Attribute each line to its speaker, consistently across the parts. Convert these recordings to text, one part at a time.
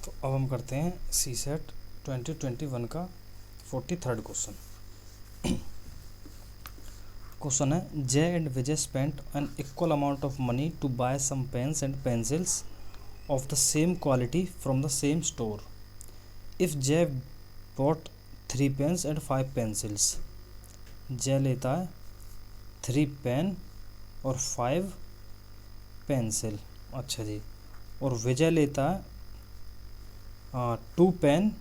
Speaker 1: तो अब हम करते हैं सी सेट 2021 का 43rd क्वेश्चन। क्वेश्चन है Jay and Vijay spent an equal amount of money to buy some pens and pencils of the same quality from the same store. If Jay bought 3 pens and 5 pencils, Jay लेता है 3 pen और 5 pencil. अच्छा जी। और विजय लेता है 2 pen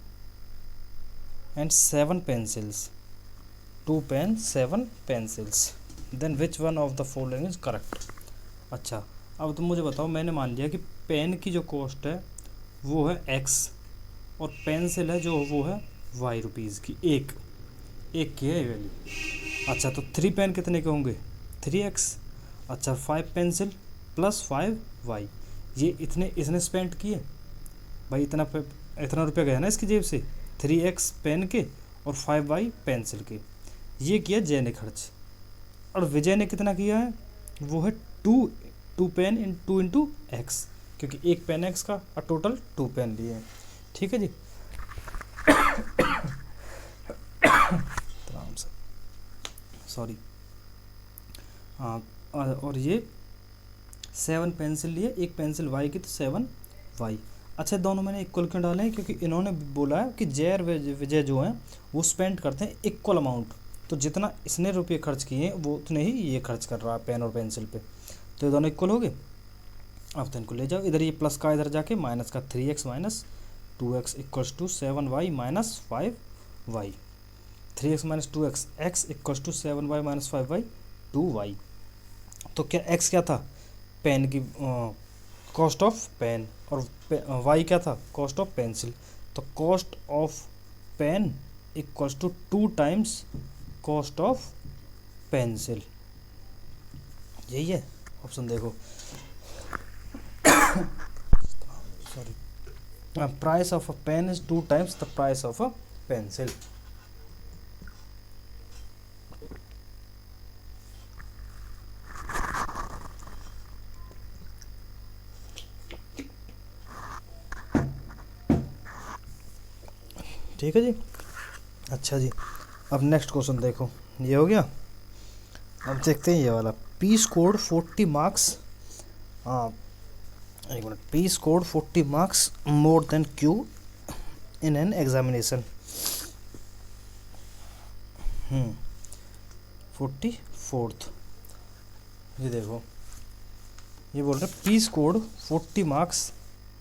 Speaker 1: and 7 pencils, 2 pen 7 pencils, then which one of the following is correct. अच्छा, अब तुम मुझे बताओ, मैंने मान लिया कि पेन की जो कॉस्ट है वो है x और पेंसिल है जो वो है y रुपीज़ की, एक की है वैल्यू। अच्छा, तो 3 पेन कितने के होंगे 3x। अच्छा, 5 पेंसिल प्लस 5y, ये इतने इसने स्पेंड किए भाई, इतना रुपया गया ना इसकी जेब से, 3x पेन के और 5y पेंसिल के, ये किया जय ने खर्च। और विजय ने कितना किया है, वो है 2 पेन इन 2 इंटू एक्स, क्योंकि एक पेन एक्स का और टोटल 2 पेन लिए हैं। ठीक है जी। आराम से, सॉरी। हाँ, और ये 7 पेंसिल लिए, एक पेंसिल वाई की तो 7 वाई। अच्छा, दोनों मैंने इक्वल क्यों डाले हैं, क्योंकि इन्होंने बोला है कि जय और विजय जो हैं वो स्पेंड करते हैं इक्वल अमाउंट, तो जितना इसने रुपये खर्च किए हैं वो उतने ही ये खर्च कर रहा है पेन और पेंसिल पे, तो ये दोनों इक्वल हो गए। अब तो इनको ले जाओ इधर, ये प्लस का इधर जाके माइनस का, 3x minus 2x equals to 7y minus 5y, 3x minus 2x, x equals to 7y minus 5y 2y। तो क्या x क्या था, पेन की कॉस्ट ऑफ पेन, और y क्या था, कॉस्ट ऑफ पेंसिल। तो cost of pen equals to 2 times cost of pencil, यही है ऑप्शन। देखो sorry, price of a pen is 2 times the price of a pencil. ठीक है जी। अच्छा जी, अब नेक्स्ट क्वेश्चन देखो, ये हो गया। अब देखते हैं ये वाला, पी स्कोर्ड 40 मार्क्स, एक minute, P scored 40 marks more than Q in an examination. 44th, ये देखो, ये बोल रहे P scored 40 marks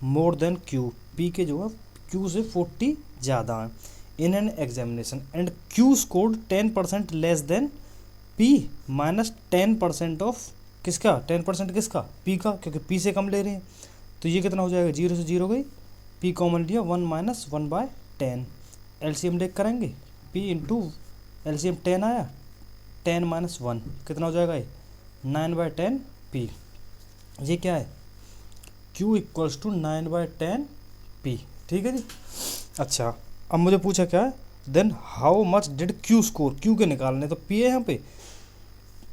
Speaker 1: more than Q, P के जो है क्यू से 40 ज़्यादा हैं in an examination, and Q scored 10% less than P minus 10% of किसका, 10% किसका, पी का, क्योंकि पी से कम ले रहे हैं। तो ये कितना हो जाएगा, 0 से 0 गई, पी कॉमन लिया, 1 माइनस 1/10, एलसीएम देख करेंगे, पी इंटू एलसीएम 10 आया, 10 माइनस 1 कितना हो जाएगा, ये 9/10 पी। ये क्या है, Q इक्वल्स टू 9/10 पी। ठीक है जी। अच्छा, अब मुझे पूछा क्या है, then how much did Q score, Q के निकालने, तो P है यहाँ पे,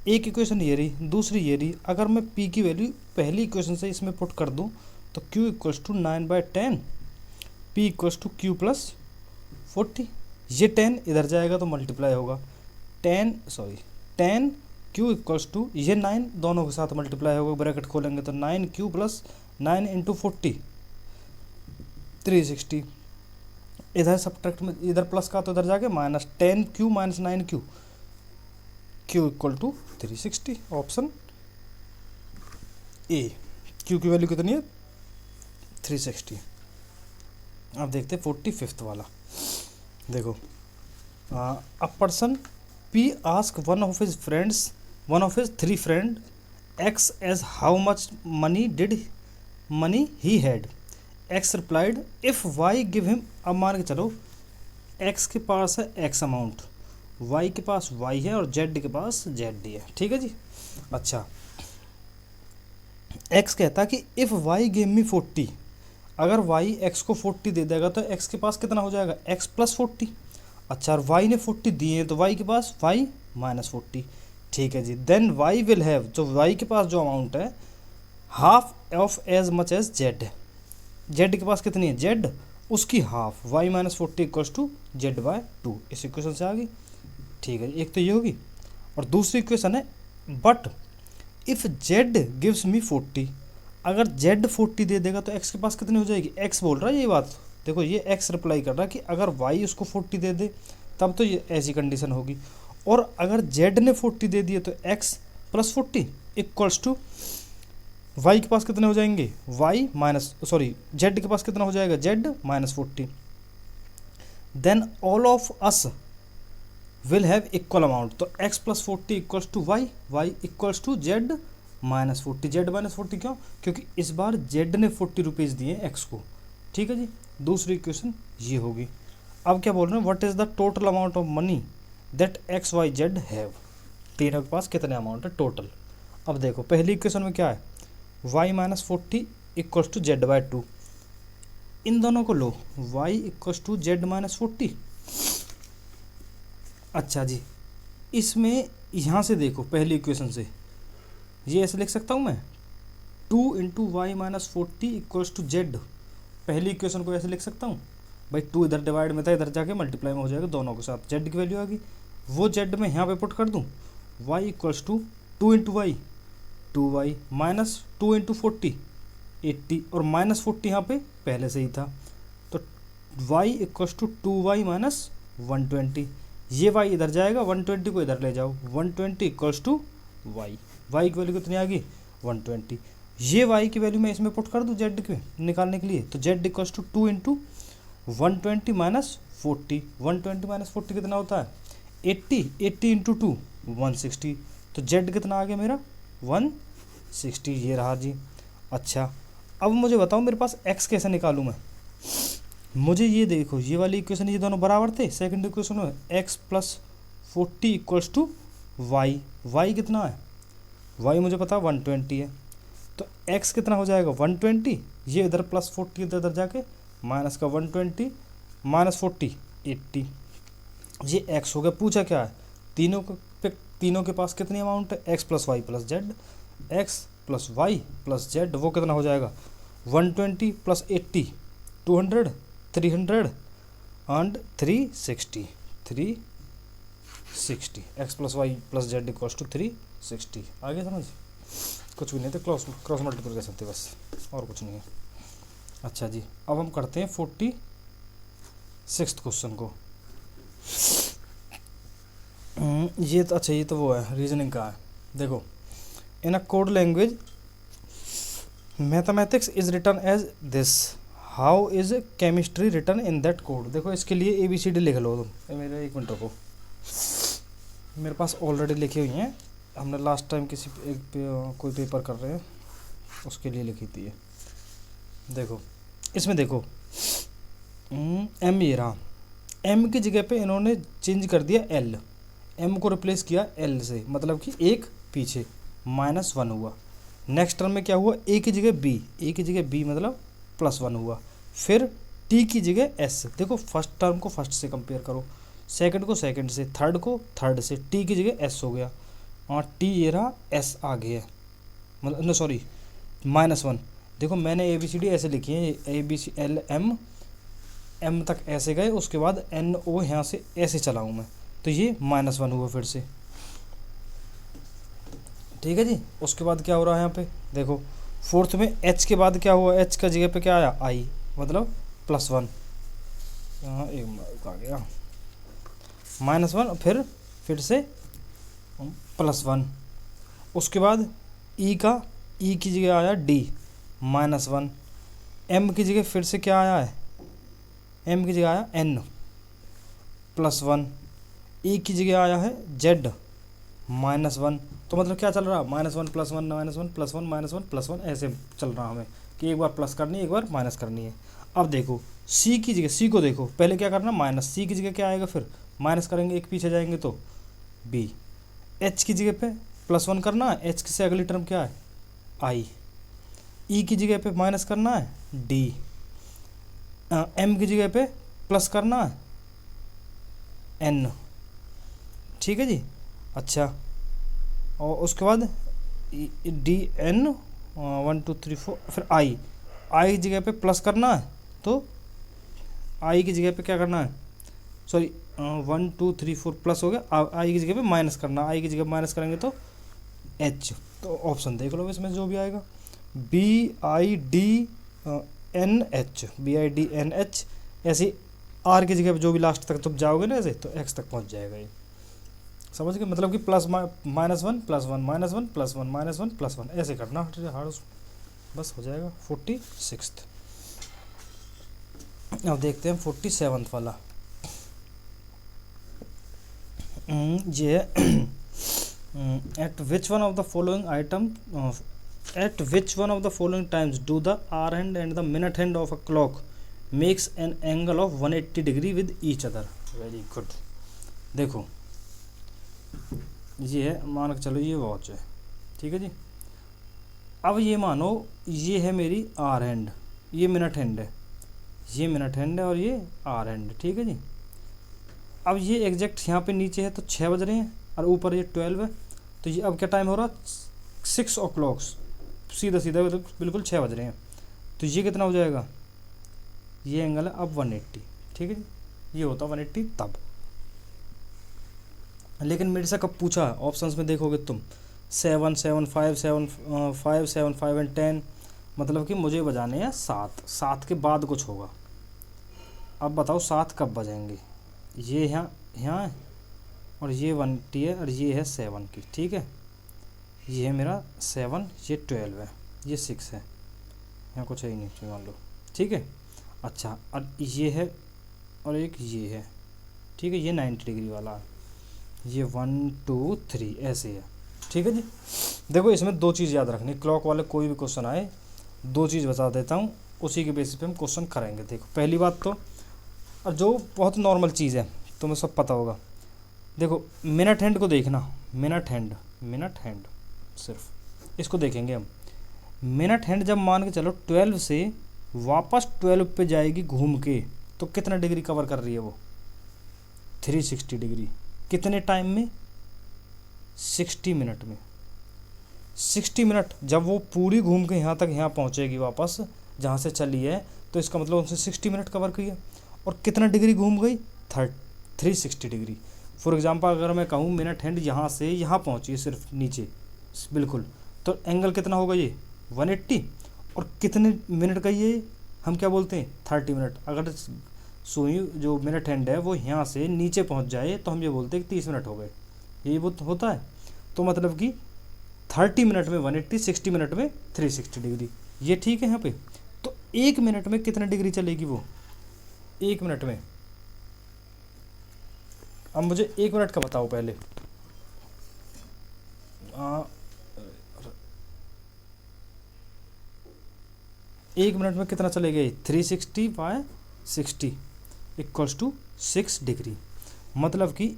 Speaker 1: एक इक्वेशन ये रही, दूसरी ये रही। अगर मैं P की वैल्यू पहली इक्वेशन से इसमें पुट कर दूँ तो Q इक्वल्स टू 9/10, P इक्वल्स टू Q प्लस 40, ये 10 इधर जाएगा तो मल्टीप्लाई होगा, 10 Q इक्वल्स टू ये 9 दोनों के साथ मल्टीप्लाई होगा, ब्रैकेट खोलेंगे तो 9Q प्लस 9 इंटू 40 360, इधर सब्ट्रैक्ट में इधर प्लस का तो इधर जाके minus 10Q minus 9Q, Q equal to 360, option A. Q की वैल्यू कितनी है 360। अब देखते हैं 45th वाला, देखो, a person P ask one of his 3 friend X as how much money he had, X replied if Y give him, अब मान के चलो X के पास है X अमाउंट, Y के पास Y है और Z के पास Z है। ठीक है जी। अच्छा, X कहता कि इफ़ Y गिव मी 40, अगर Y X को 40 दे देगा तो X के पास कितना हो जाएगा, X प्लस 40। अच्छा, और Y ने 40 दिए हैं तो Y के पास Y माइनस 40। ठीक है जी। देन Y विल हैव, जो Y के पास जो अमाउंट है, half of as much as Z, Z के पास कितनी है, जेड उसकी half, Y minus 40 equals to Z by 2। इस इक्वेशन से आ गई, ठीक है। एक तो ये होगी, और दूसरी इक्वेशन है but if Z gives me 40, अगर जेड 40 दे देगा तो एक्स के पास कितनी हो जाएगी, एक्स बोल रहा है ये बात, देखो ये एक्स रिप्लाई कर रहा है कि अगर वाई उसको 40 दे दे तब तो ये ऐसी कंडीशन होगी, और अगर जेड ने 40 दे दिए तो X plus 40 equals to Y के पास कितने हो जाएंगे, वाई माइनस सॉरी जेड के पास कितना हो जाएगा, Z minus 40। Then all of us will have equal amount, तो x plus 40 equals to Y, Y equals to Z minus 40, Z minus 40 क्यों, क्योंकि इस बार जेड ने 40 रुपीज़ दिए x को, ठीक है जी। दूसरी इक्वेशन ये होगी। अब क्या बोल रहे हैं, what is the total amount of money that X Y Z have, तीनों के पास कितने अमाउंट है टोटल। अब देखो पहली इक्वेशन में क्या है, y minus 40 equals to Z by 2, इन दोनों को लो, y equals to Z minus 40। अच्छा जी, इसमें यहाँ से देखो पहली इक्वेशन से ये ऐसे लिख सकता हूँ मैं, 2 into Y minus 40 equals to Z, पहली इक्वेशन को ऐसे लिख सकता हूँ भाई, 2 इधर डिवाइड में था, इधर जाके मल्टीप्लाई में हो जाएगा दोनों के साथ, जेड की वैल्यू आ गई, वो जेड में यहाँ पे पुट कर दूँ, Y equals to 2 into Y 2y minus 2 into 40 80, और माइनस 40 यहाँ पे पहले से ही था, तो y equals to 2y minus 120, ये y इधर जाएगा, 120 को इधर ले जाओ, 120 इक्वल्स टू y, y की वैल्यू कितनी आ गई 120, ये y की वैल्यू मैं इसमें पुट कर दूँ z के निकालने के लिए, तो z equals to 2 into 120 minus 40, 120 minus 40 कितना होता है 80, 80 इंटू 2 160, तो z कितना आ गया मेरा 160, ये रहा जी। अच्छा अब मुझे बताओ मेरे पास x कैसे निकालूं मैं, मुझे ये देखो ये वाली इक्वेशन ये दोनों बराबर थे, सेकंड इक्वेशन में x plus 40 equals to Y, Y कितना है, वाई मुझे पता 120 है, तो x कितना हो जाएगा 120, ये इधर प्लस 40 इधर जाके माइनस का 120 माइनस 40 80, ये x हो गया। पूछा क्या है, तीनों के पास कितनी अमाउंट है, x plus Y plus Z, X plus Y plus Z, वो कितना हो जाएगा 120 plus 80 200 300 and 360 X plus Y plus Z equals to 360, आगे समझ, कुछ भी नहीं थे, क्रॉस मल्टीप्लिकेशन थे बस, और कुछ नहीं है। अच्छा जी, अब हम करते हैं 46 क्वेश्चन को, ये तो अच्छा ये तो वो है रीजनिंग का है। देखो, in a code language mathematics is written as this, how is chemistry written in that code. देखो इसके लिए ABCD लिख लो तुम, मेरे एक मिनट रखो, मेरे पास ऑलरेडी लिखी हुई हैं, हमने लास्ट टाइम कोई पेपर कर रहे हैं उसके लिए लिखी थी ये। देखो इसमें देखो M ये रहा, M की जगह पे इन्होंने चेंज कर दिया L, M को रिप्लेस किया L से, मतलब कि एक पीछे -1 हुआ। नेक्स्ट टर्म में क्या हुआ, A की जगह B, A की जगह B मतलब +1 हुआ, फिर T की जगह S। देखो फर्स्ट टर्म को फर्स्ट से कंपेयर करो, सेकंड को सेकंड से, थर्ड को थर्ड से, T की जगह S हो गया, और T ये रहा, S आगे है, मतलब नो सॉरी -1। देखो मैंने ABCD ऐसे लिखी है, ABCLM M तक ऐसे गए, उसके बाद NO यहाँ से ऐसे चलाऊँ मैं, तो ये -1 हुआ फिर से, ठीक है जी। उसके बाद क्या हो रहा है यहाँ पे, देखो फोर्थ में H के बाद क्या हुआ, H का जगह पे क्या आया I, मतलब +1, यहाँ एक आ गया -1, फिर से +1। उसके बाद E की जगह आया D -1, M की जगह फिर से क्या आया है, M की जगह आया N +1, E की जगह आया है Z -1। तो मतलब क्या चल रहा, -1 +1 -1 +1 -1 +1 ऐसे चल रहा हमें, कि एक बार प्लस करनी है एक बार माइनस करनी है। अब देखो C की जगह, C को देखो पहले क्या करना माइनस, C की जगह क्या आएगा, फिर माइनस करेंगे एक पीछे जाएंगे तो B। H की जगह पे +1 करना है, H से अगली टर्म क्या है I। E की जगह पे माइनस करना है D, M की जगह पे प्लस करना है N, ठीक है जी। अच्छा और उसके बाद DN 1 2 3 4, फिर I, आई की जगह पे प्लस करना है तो आई की जगह पे क्या करना है, सॉरी 1 2 3 4 प्लस हो गया, आई की जगह पे माइनस करना, आई की जगह माइनस करेंगे तो एच। तो ऑप्शन देख लो इसमें जो भी आएगा, BIDNH, ऐसे आर की जगह पे जो भी लास्ट तक तुम जाओगे ना ऐसे तो एक्स तक पहुंच जाएगा ये, समझ गए। मतलब कि प्लस -1 +1 -1 +1 -1 +1 ऐसे करना हर बस हो जाएगा 46। अब देखते हैं 47 वाला। ये eight which one of the following item at which one of the following times do the hour hand and the minute hand of a clock makes an angle of 180 degree with each other? Very good। देखो ये है, मान के चलो ये watch है, ठीक है जी। अब ये मानो ये है मेरी आर हैंड, ये मिनट हैंड है, ये मिनट हैंड है और ये आर हैंड है, ठीक है जी। अब ये एग्जैक्ट यहाँ पे नीचे है तो 6 बज रहे हैं और ऊपर ये 12 है, तो ये अब क्या टाइम हो रहा है 6 o'clock, सीधा सीधा बिल्कुल 6 बज रहे हैं। तो ये कितना हो जाएगा, ये एंगल है अब 180, ठीक है जी। ये होता 180 तब। लेकिन मेरे से कब पूछा, ऑप्शंस में देखोगे तुम 7 7 5 7 5 7 5 एंड 10, मतलब कि मुझे बजाने हैं 7 के बाद कुछ होगा। अब बताओ 7 कब बजेंगे, ये यहाँ है और ये 180 है और ये है 7 की, ठीक है। ये है मेरा 7, ये 12 है, ये 6 है, यहाँ कुछ है ही नहीं मान लो, ठीक है। अच्छा और ये है और एक ये है, ठीक है, ये 90 डिग्री वाला है, ये 1 2 3 ऐसे है, ठीक है जी। देखो इसमें 2 चीज़ याद रखनी, क्लॉक वाले कोई भी क्वेश्चन आए 2 चीज़ बता देता हूँ, उसी के बेसिस पे हम क्वेश्चन करेंगे। देखो पहली बात तो, और जो बहुत नॉर्मल चीज़ है तुम्हें सब पता होगा, देखो मिनट हैंड को देखना, मिनट हैंड सिर्फ इसको देखेंगे हम। मिनट हैंड जब मान के चलो 12 से वापस 12 पे जाएगी घूम के, तो कितना डिग्री कवर कर रही है वो, 360 डिग्री। कितने टाइम में, 60 मिनट में। 60 मिनट जब वो पूरी घूम के यहाँ तक यहाँ पहुँचेगी वापस जहाँ से चली है, तो इसका मतलब उनसे 60 मिनट कवर किया। और कितना डिग्री घूम गई, 360 डिग्री। फॉर एग्जांपल अगर मैं कहूँ मिनट हैंड यहाँ से यहाँ पहुँची सिर्फ नीचे बिल्कुल, तो एंगल कितना होगा ये 180। और कितने मिनट का ये हम क्या बोलते हैं 30 मिनट। अगर सुई जो मिनट हैंड है वो यहाँ से नीचे पहुँच जाए तो हम ये बोलते हैं कि 30 मिनट हो गए, यही वो होता है। तो मतलब कि 30 मिनट में 180, 60 मिनट में 360 डिग्री, ये ठीक है यहाँ पे। तो 1 मिनट में कितने डिग्री चलेगी वो, 1 मिनट में। अब मुझे 1 मिनट का बताओ पहले, 1 मिनट में कितना चलेगा, 360/60 = 6 डिग्री। मतलब कि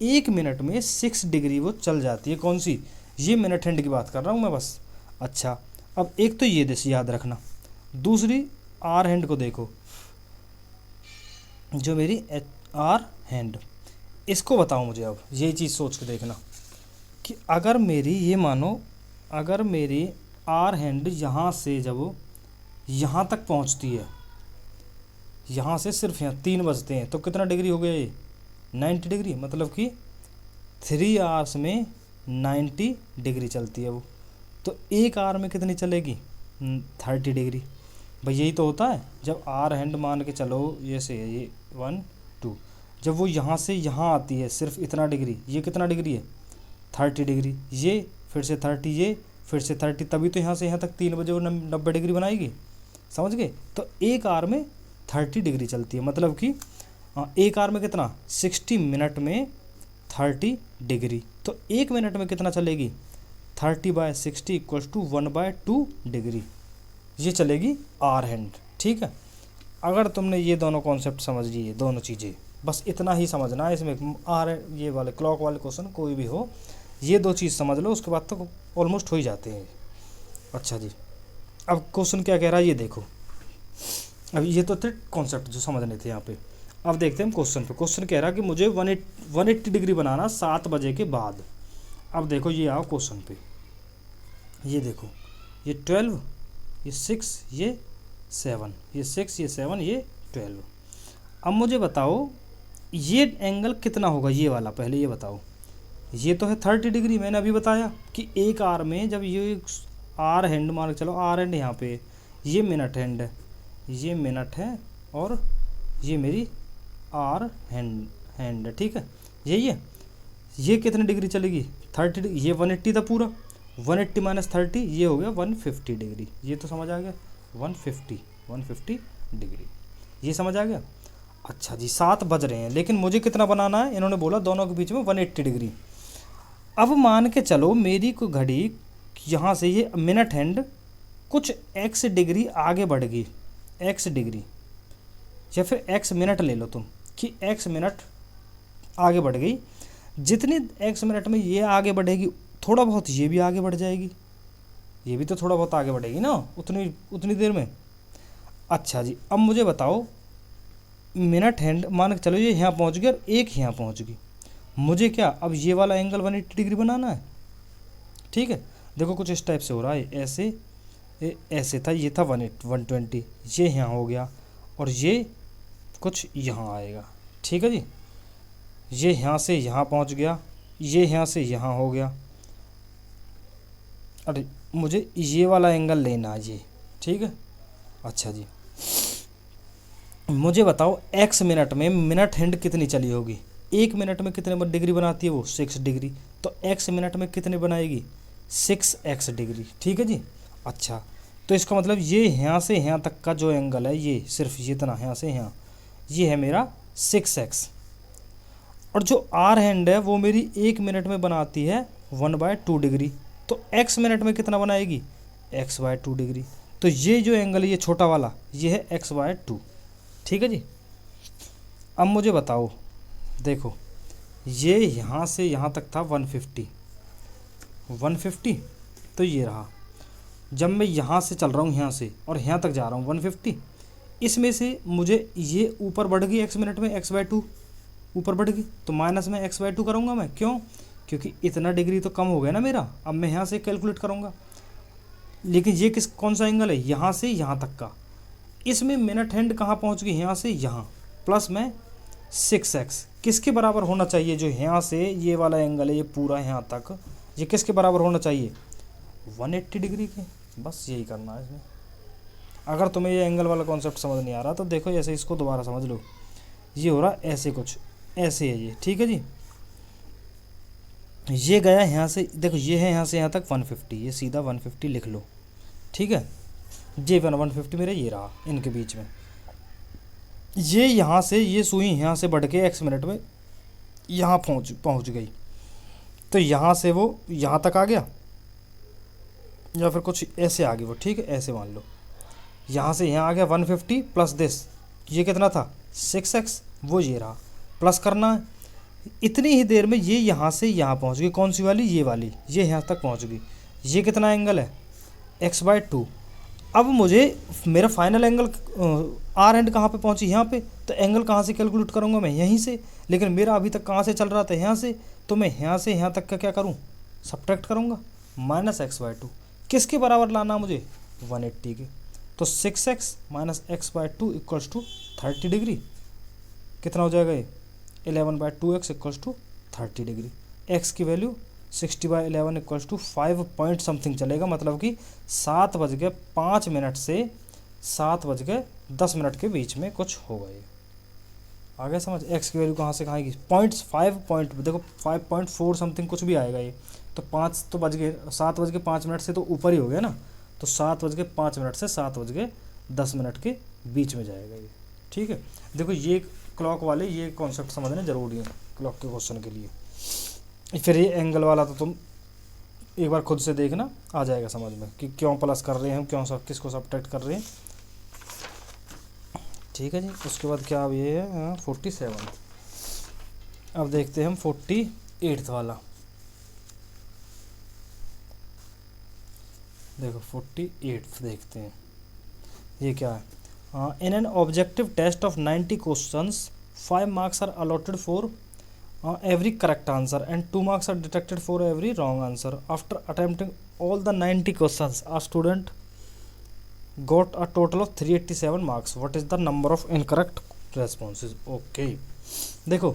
Speaker 1: 1 मिनट में 6 डिग्री वो चल जाती है। कौन सी, ये मिनट हैंड की बात कर रहा हूँ मैं बस। अच्छा अब एक तो ये देश याद रखना, दूसरी आर हैंड को देखो, जो मेरी आर हैंड, इसको बताओ मुझे। अब यही चीज़ सोच के देखना कि अगर मेरी ये मानो, अगर मेरी आर हैंड यहाँ से जब यहाँ तक पहुँचती है, यहाँ से सिर्फ यहाँ 3 बजते हैं, तो कितना डिग्री हो गया ये 90 डिग्री। मतलब कि 3 आवर्स में 90 डिग्री चलती है वो। तो 1 आवर में कितनी चलेगी 30 डिग्री। भाई यही तो होता है, जब आर हैंड मान के चलो ये से है, ये 1 2, जब वो यहाँ से यहाँ आती है सिर्फ इतना डिग्री, ये कितना डिग्री है 30 डिग्री। ये फिर से 30, ये फिर से 30, तभी तो यहाँ से यहाँ तक 3 बजे वो 90 डिग्री बनाएगी, समझ गए। तो 1 आवर में 30 डिग्री चलती है। मतलब कि 1 आवर में कितना, 60 मिनट में 30 डिग्री। तो 1 मिनट में कितना चलेगी, 30/60 = 1/2 डिग्री, ये चलेगी आर हैंड। ठीक है, अगर तुमने ये दोनों कॉन्सेप्ट समझ लिए, दोनों चीज़ें, बस इतना ही समझना है इसमें। आर ये वाले क्लॉक वाले क्वेश्चन कोई भी हो, ये 2 चीज़ समझ लो, उसके बाद तो ऑलमोस्ट हो ही जाते हैं। अच्छा जी, अब क्वेश्चन क्या कह रहा है ये देखो। अब ये तो थे कॉन्सेप्ट जो समझने थे यहाँ पे। अब देखते हैं हम क्वेश्चन पे। क्वेश्चन कह रहा है कि मुझे 180 डिग्री बनाना 7 बजे के बाद। अब देखो ये आओ क्वेश्चन पे, ये देखो, ये 12, ये 6, ये 7, ये 6, ये 7, ये 12। अब मुझे बताओ ये एंगल कितना होगा ये वाला, पहले ये बताओ। ये तो है 30 डिग्री, मैंने अभी बताया कि एक आर में जब ये आर हैंड मान के चलो, आर हैंड यहाँ पे, ये मिनट हैंड है, ये मिनट है, और ये मेरी आर हैंड है, ठीक है, यही है। ये कितने डिग्री चलेगी? 30 डिग्री। ये 180 था पूरा, 180 माइनस 30 ये हो गया 150 डिग्री। ये तो समझ आ गया, 150 डिग्री, ये समझ आ गया। अच्छा जी, 7 बज रहे हैं, लेकिन मुझे कितना बनाना है? इन्होंने बोला दोनों के बीच में 180 डिग्री। अब मान के चलो मेरी को घड़ी यहाँ से ये मिनट हैंड कुछ x डिग्री आगे बढ़ गई, x डिग्री, या फिर x मिनट ले लो तुम, कि x मिनट आगे बढ़ गई। जितनी x मिनट में ये आगे बढ़ेगी, थोड़ा बहुत ये भी आगे बढ़ जाएगी, ये भी तो थोड़ा बहुत आगे बढ़ेगी ना उतनी देर में। अच्छा जी, अब मुझे बताओ मिनट हैंड मान के चलो ये यहाँ पहुँच गया और एक यहाँ पहुँच गई, मुझे क्या अब ये वाला एंगल 180 डिग्री बनाना है, ठीक है। देखो कुछ इस टाइप से हो रहा है, ऐसे था, ये था 120, ये यहाँ हो गया, और ये कुछ यहाँ आएगा, ठीक है जी। ये यहाँ से यहाँ पहुँच गया, ये यहाँ से यहाँ हो गया। अरे मुझे ये वाला एंगल लेना है ये, ठीक है। अच्छा जी, मुझे बताओ x मिनट में मिनट हैंड कितनी चली होगी? एक मिनट में कितने डिग्री बनाती है वो? 6 डिग्री। तो x मिनट में कितने बनाएगी? 6x डिग्री, ठीक है जी। अच्छा, तो इसका मतलब ये यहाँ से यहाँ तक का जो एंगल है, ये सिर्फ ये इतना यहाँ से यहाँ, ये है मेरा 6x। और जो आर हैंड है वो मेरी एक मिनट में बनाती है 1/2 डिग्री। तो x मिनट में कितना बनाएगी? x/2 degree. तो ये जो एंगल है ये छोटा वाला, ये है x/2, ठीक है जी। अब मुझे बताओ, देखो ये यहाँ से यहाँ तक था 150, तो ये रहा। जब मैं यहाँ से चल रहा हूँ, यहाँ से और यहाँ तक जा रहा हूँ 150, इसमें से मुझे ये ऊपर बढ़ गई x मिनट में, x/2 ऊपर बढ़ गई, तो माइनस में x/2 करूँगा मैं। क्यों? क्योंकि इतना डिग्री तो कम हो गया ना मेरा। अब मैं यहाँ से कैलकुलेट करूँगा, लेकिन ये कौन सा एंगल है? यहाँ से यहाँ तक का। इसमें मिनट हैंड कहाँ पहुँच गई? यहाँ से यहाँ, प्लस में 6x किसके बराबर होना चाहिए? जो यहाँ से ये वाला एंगल है, ये पूरा यहाँ तक, ये किसके बराबर होना चाहिए? 180 डिग्री के। बस यही करना है इसमें। अगर तुम्हें ये एंगल वाला कॉन्सेप्ट समझ नहीं आ रहा तो देखो ऐसे इसको दोबारा समझ लो। ये हो रहा ऐसे, कुछ ऐसे है ये, ठीक है जी। ये गया यहाँ से, देखो ये है यहाँ से यहाँ तक 150, ये सीधा 150 लिख लो, ठीक है। ये 150 मेरा ये रहा इनके बीच में। ये यहाँ से ये सुई यहाँ से बढ़ के x मिनट में यहाँ पहुँच गई, तो यहाँ से वो यहाँ तक आ गया, या फिर कुछ ऐसे आ गई वो, ठीक है, ऐसे मान लो। यहाँ से यहाँ आ गया 150 प्लस दिस, ये कितना था? 6x, वो ये रहा, प्लस करना है। इतनी ही देर में ये यहाँ से यहाँ पहुँच गई, कौन सी वाली? ये वाली, ये यहाँ तक पहुँच गई। ये कितना एंगल है? x/2। अब मुझे मेरा फाइनल एंगल आर एंड कहाँ पे पहुँची? यहाँ पे। तो एंगल कहाँ से कैलकुलेट करूँगा मैं? यहीं से। लेकिन मेरा अभी तक कहाँ से चल रहा था? यहाँ से। तो मैं यहाँ से यहाँ तक का क्या करूँ? सब्ट्रैक्ट करूँगा, माइनस x/2। किसके बराबर लाना मुझे? 180 के। तो 6x minus x/2 equals to 30 degree. कितना हो जाएगा ये? 11/2x equals to 30 degree. x की value 60/11 equals to 5 point something चलेगा, मतलब कि 7:05 से 7:10 के बीच में कुछ होगा। ये आ गया समझ? x की वैल्यू कहाँ से कहाँ आएगी? 5 देखो 5.4 समथिंग कुछ भी आएगा ये। तो 5 तो बज गए, 7:05 से तो ऊपर ही हो गया ना। तो 7:05 से 7:10 के बीच में जाएगा ये, ठीक है। देखो ये क्लॉक वाले ये कॉन्सेप्ट समझना ज़रूरी है क्लॉक के क्वेश्चन के लिए। फिर ये एंगल वाला तो तुम एक बार खुद से देखना, आ जाएगा समझ में कि क्यों प्लस कर रहे हैं, क्यों किसको सब्ट्रैक्ट कर रहे हैं, ठीक है जी। उसके बाद क्या अब ये है 47। अब देखते हैं हम 48 वाला। देखो 48 देखते हैं ये क्या है। In an objective test of 90 questions 5 marks are allotted for every correct answer and 2 marks are deducted for every wrong answer. After attempting all the 90 questions, a student got a total of 387 marks. What is the number of incorrect responses? Okay, देखो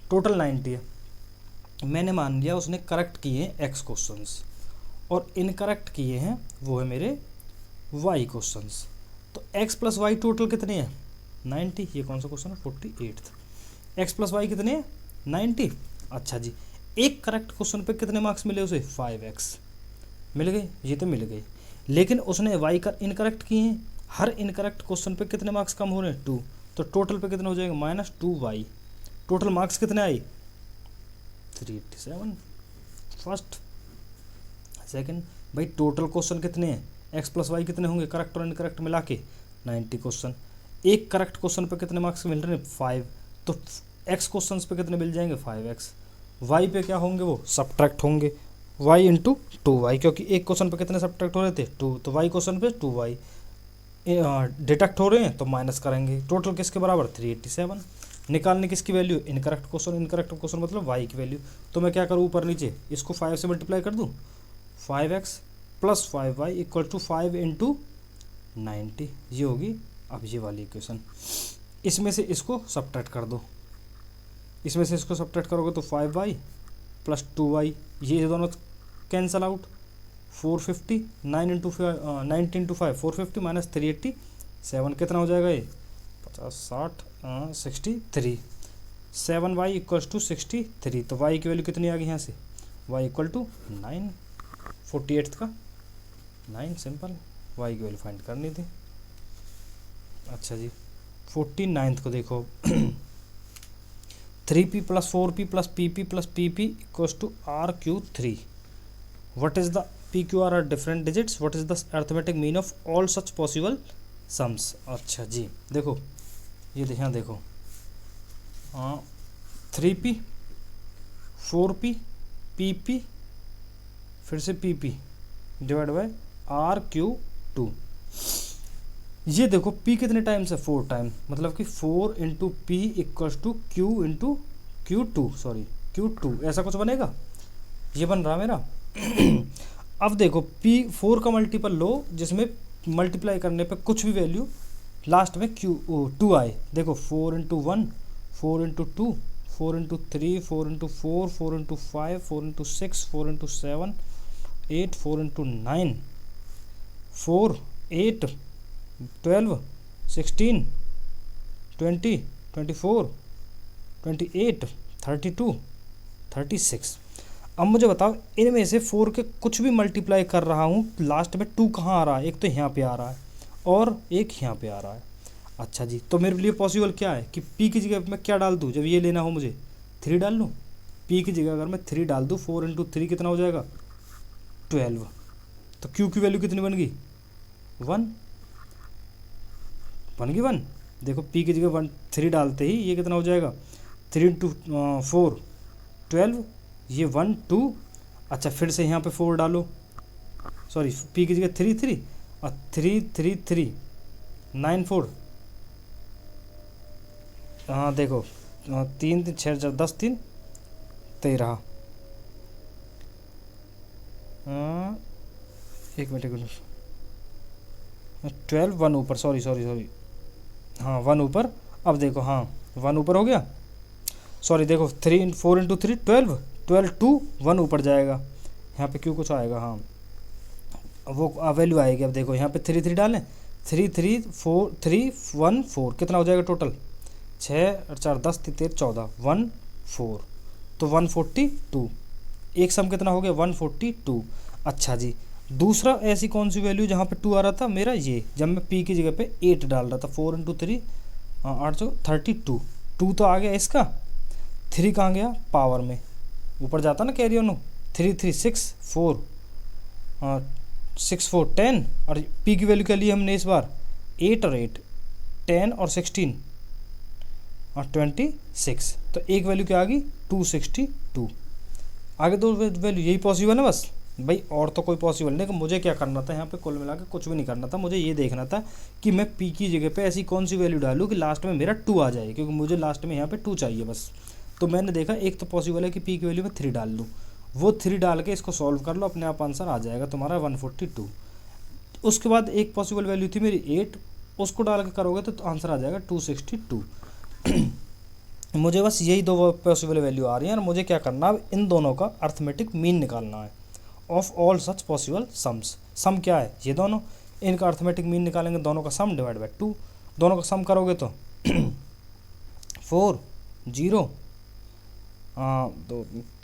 Speaker 1: total 90 है, मैंने मान लिया उसने correct किए हैं x questions और incorrect किए हैं वो है मेरे y क्वेश्चंस। तो x प्लस वाई टोटल कितने हैं 90। ये कौन सा क्वेश्चन है 48। x प्लस वाई कितने हैं 90। अच्छा जी, एक करेक्ट क्वेश्चन पे कितने मार्क्स मिले उसे 5x मिल गए, ये तो मिल गए, लेकिन उसने y का इनकरेक्ट किए हैं। हर इनकरेक्ट क्वेश्चन पे कितने मार्क्स कम हो रहे हैं 2, तो टोटल पे कितना हो जाएगा -2y। टोटल मार्क्स कितने आए 387 फर्स्ट। सेकंड भाई टोटल क्वेश्चन कितने हैं x प्लस वाई कितने होंगे करेक्ट और इनकरेक्ट मिला के 90 क्वेश्चन। एक करेक्ट क्वेश्चन पे कितने मार्क्स मिल रहे हैं 5, तो x क्वेश्चन पे कितने मिल जाएंगे 5x। y पे क्या होंगे वो सब्ट्रैक्ट होंगे y इंटू 2y, क्योंकि एक क्वेश्चन पे कितने सब्ट्रैक्ट हो रहे थे 2, तो y क्वेश्चन पे 2y डिटेक्ट हो रहे हैं तो माइनस करेंगे। टोटल किसके बराबर 387। निकालने किसकी वैल्यू इनकरेक्ट क्वेश्चन मतलब y की वैल्यू। तो मैं क्या करूँ ऊपर नीचे इसको 5 से मल्टीप्लाई कर दूँ 5x plus 5y equal to 5 into 90, ये होगी अब ये वाली इक्वेशन। इसमें से इसको सब्ट्रैक्ट कर दो, इसमें से इसको सब्ट्रैक्ट करोगे तो 5y प्लस 2y, ये दोनों cancel out. 450 9 into 90 into 5 450 minus 387 कितना हो जाएगा ये 50 60 63। 7y इक्वल्स टू 63, तो y की वैल्यू कितनी आ गई यहाँ से y इक्वल टू 9। 48 का 9 सिंपल, y की वैल्यू फाइंड करनी थी। अच्छा जी 49 को देखो 3p plus 4p plus pp plus pp equals to rq3। What is the PQR are different digits? What is the arithmetic mean of all such possible sums? अच्छा जी देखो ये यहाँ देखो 3p 4p pp फिर से pp डिवाइड बाय rq2। ये देखो p कितने टाइम्स है 4 टाइम, मतलब कि 4 into P equals to q into q2 sorry q2, ऐसा कुछ बनेगा, ये बन रहा मेरा। अब देखो p 4 का मल्टीपल लो जिसमें मल्टीप्लाई करने पे कुछ भी वैल्यू लास्ट में q2 आए। देखो 4 into 1 4 into 2 4 into 3 4 into 4 4 into 5 4 into 6 4 into 7 8 4 into 9 4 8 12 16 20 24 28 32 36। अब मुझे बताओ इनमें से 4 के कुछ भी मल्टीप्लाई कर रहा हूँ लास्ट में 2 कहाँ आ रहा है, एक तो यहाँ पे आ रहा है और एक यहाँ पे आ रहा है। अच्छा जी तो मेरे लिए पॉसिबल क्या है कि p की जगह मैं क्या डाल दूँ, जब ये लेना हो मुझे 3 डाल लूँ। p की जगह अगर मैं 3 डाल दूँ 4 इंटू 3 कितना हो जाएगा 12, तो q की वैल्यू कितनी बन गई 1 बन गई 1। देखो p की जगह 3 डालते ही ये कितना हो जाएगा 3 इंटू 4 12, ये 1 2। अच्छा फिर से यहाँ पे 4 डालो, सॉरी p की जगह 3 3 और 3 3 3 9 4। हाँ देखो 3 3 6 10 3 13। एक मिनट 12 1 ऊपर सॉरी हाँ 1 ऊपर। अब देखो हाँ 1 ऊपर हो गया, सॉरी देखो 3 4 इंटू 3 12 12 2 1 ऊपर जाएगा, यहाँ पे क्यों कुछ आएगा, हाँ वो वैल्यू आएगी। अब देखो यहाँ पे 3 3 डालें 3 3 4 3 1 4 कितना हो जाएगा टोटल 6 और 4 10 13 14 1 4, तो 142। एक सम कितना हो गया 142। अच्छा जी दूसरा ऐसी कौन सी वैल्यू जहाँ पे 2 आ रहा था मेरा, ये जब मैं p की जगह पे 8 डाल रहा था 4 इंटू 3 8 32 2 तो आ गया इसका, 3 कहाँ गया पावर में ऊपर जाता ना कैरी ऑन 3 3 6 4 6 4 10, और p की वैल्यू क्या ली हमने इस बार 8 और 8 10 और 16 और 26, तो एक वैल्यू क्या आ गई 262। आगे दो वैल्यू यही पॉसिबल है बस भाई, और तो कोई पॉसिबल नहीं। कि मुझे क्या करना था यहाँ पे कुल मिला के कुछ भी नहीं करना था, मुझे ये देखना था कि मैं p की जगह पे ऐसी कौन सी वैल्यू डालूँ कि लास्ट में मेरा 2 आ जाए, क्योंकि मुझे लास्ट में यहाँ पे 2 चाहिए बस। तो मैंने देखा एक तो पॉसिबल है कि p की वैल्यू में 3 डाल दूँ, वो 3 डाल के इसको सॉल्व कर लो, अपने आप आंसर आ जाएगा तुम्हारा 142। उसके बाद एक पॉसिबल वैल्यू थी मेरी 8, उसको डाल के करोगे तो आंसर आ जाएगा 262। मुझे बस यही दो पॉसिबल वैल्यू आ रही हैं और मुझे क्या करना है, इन दोनों का अर्थमेटिक मीन निकालना है of all such possible sums. Sum क्या है, ये दोनों, इनका अर्थमेटिक मीन निकालेंगे, दोनों का सम डिवाइड बाई 2, दोनों का सम करोगे तो 4 0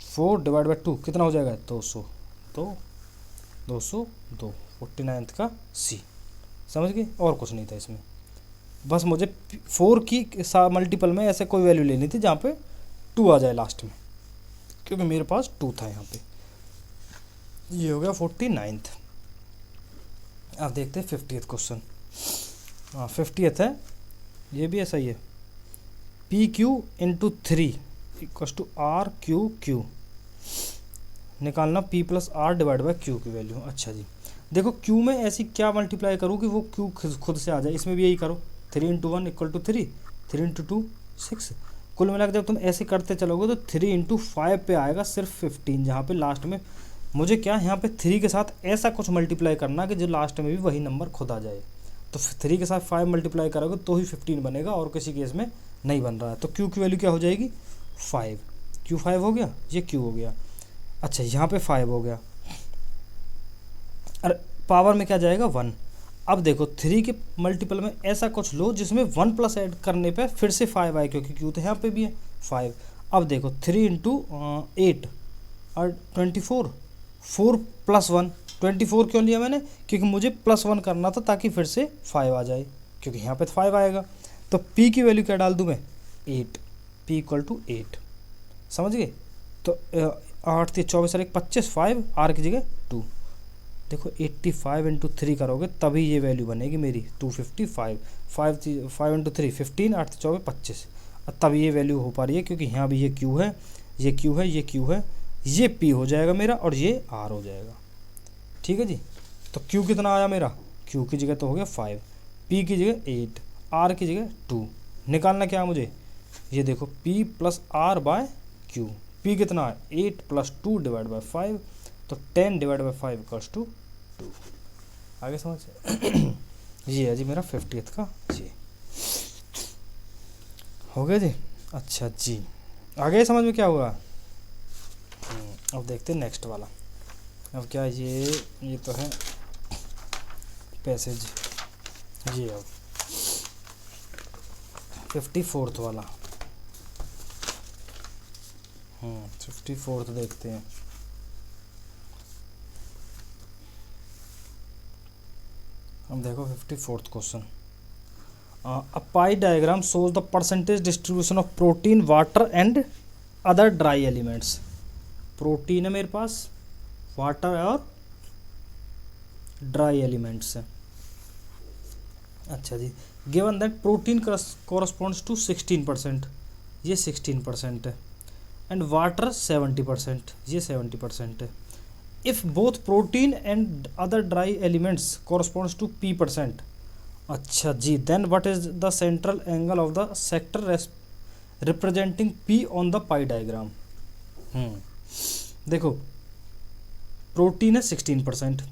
Speaker 1: 4 डिवाइड बाई 2 कितना हो जाएगा, 200, तो 202 49th का सी। समझ गए, और कुछ नहीं था इसमें, बस मुझे 4 की मल्टीपल में ऐसे कोई वैल्यू लेनी थी जहाँ पे 2 आ जाए लास्ट में, क्योंकि मेरे पास 2 था यहाँ पे। ये हो गया 49th। अब देखते हैं 50th क्वेश्चन। 50th है, ये भी ऐसा ही है, P Q into 3 equals to R Q Q, निकालना P plus R divide by Q की वैल्यू। अच्छा जी, देखो क्यू में ऐसी क्या मल्टीप्लाई करूँ कि वो क्यू खुद से आ जाए, इसमें भी यही करो, 3 इंटू 1 इक्वल टू 3, 3 इंटू 2 6, कुल मिलाकर जब तुम ऐसे करते चलोगे तो 3 इंटू 5 पे आएगा सिर्फ 15, जहाँ पे लास्ट में मुझे क्या यहाँ पे 3 के साथ ऐसा कुछ मल्टीप्लाई करना कि जो लास्ट में भी वही नंबर खुद आ जाए। तो 3 के साथ 5 मल्टीप्लाई करोगे तो ही 15 बनेगा, और किसी केस में नहीं बन रहा है। तो क्यू की वैल्यू क्या हो जाएगी, 5, क्यू 5 हो गया, ये क्यू हो गया। अच्छा, यहाँ पे 5 हो गया, और पावर में क्या जाएगा 1। अब देखो 3 के मल्टीपल में ऐसा कुछ लो जिसमें 1 प्लस ऐड करने पे फिर से 5 आए, क्योंकि क्यू तो यहाँ पे भी है 5। अब देखो 3 इंटू 8 और 24, 4 प्लस 1, 24 क्यों लिया मैंने, क्योंकि मुझे प्लस 1 करना था ताकि फिर से 5 आ जाए, क्योंकि यहाँ पे 5 आएगा। तो p की वैल्यू क्या डाल दूँ मैं, 8, p इक्वल टू 8। समझ गए, तो 8 से 24 और 1 25, 5 r की जगह 2। देखो 85 इंटू 3 करोगे तभी ये वैल्यू बनेगी मेरी 255, 5 इंटू 3 15, 8 से 24 25, तब ये वैल्यू हो पा रही है, क्योंकि यहाँ भी ये क्यू है, ये क्यू है, ये क्यू है, ये p हो जाएगा मेरा और ये r हो जाएगा। ठीक है जी, तो q कितना आया मेरा, q की जगह तो हो गया 5, p की जगह 8, r की जगह 2। निकालना क्या है मुझे, ये देखो p plus R by Q, p कितना है 8 प्लस 2 डिवाइड बाई 5, तो 10 डिवाइड बाई 5 इक्वल्स टू 2। आगे समझ ये है जी मेरा 50th का जी, हो गया जी। अच्छा जी, आगे समझ में क्या हुआ। अब देखते हैं नेक्स्ट वाला। अब क्या ये तो है पैसेज, ये अब 54th वाला, 54th देखते हैं। अब देखो 54th question, a pie diagram shows the percentage distribution of protein, water and other dry elements. Protein है मेरे पास, वाटर और ड्राई एलिमेंट्स है। अच्छा जी, given that protein corresponds to 16%, ये 16% है, एंड वाटर 70%, ये 70% है। If both protein and other dry elements corresponds to p%, अच्छा जी, then what is the central angle of the sector representing p on the pie diagram. देखो protein है 16%,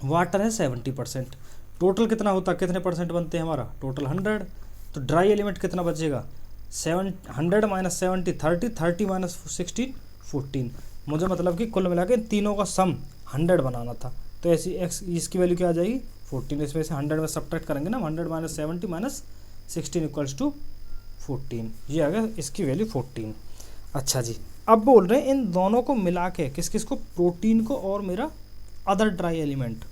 Speaker 1: water है 70%, total कितना होता है, कितने परसेंट बनते हैं हमारा, टोटल 100। तो ड्राई एलिमेंट कितना बचेगा, 100 माइनस 70 30, 30 माइनस 16 14। मुझे मतलब कि कुल मिला के तीनों का सम 100 बनाना था, तो ऐसी इसकी वैल्यू क्या आ जाएगी 14। इसमें से 100 में सब्ट्रैक्ट करेंगे ना, 100 माइनस 70 माइनस 16 इक्वल्स टू 14, ये आ गया इसकी वैल्यू 14। अच्छा जी, अब बोल रहे हैं इन दोनों को मिला के, किस किस को, प्रोटीन को और मेरा अदर ड्राई एलिमेंट,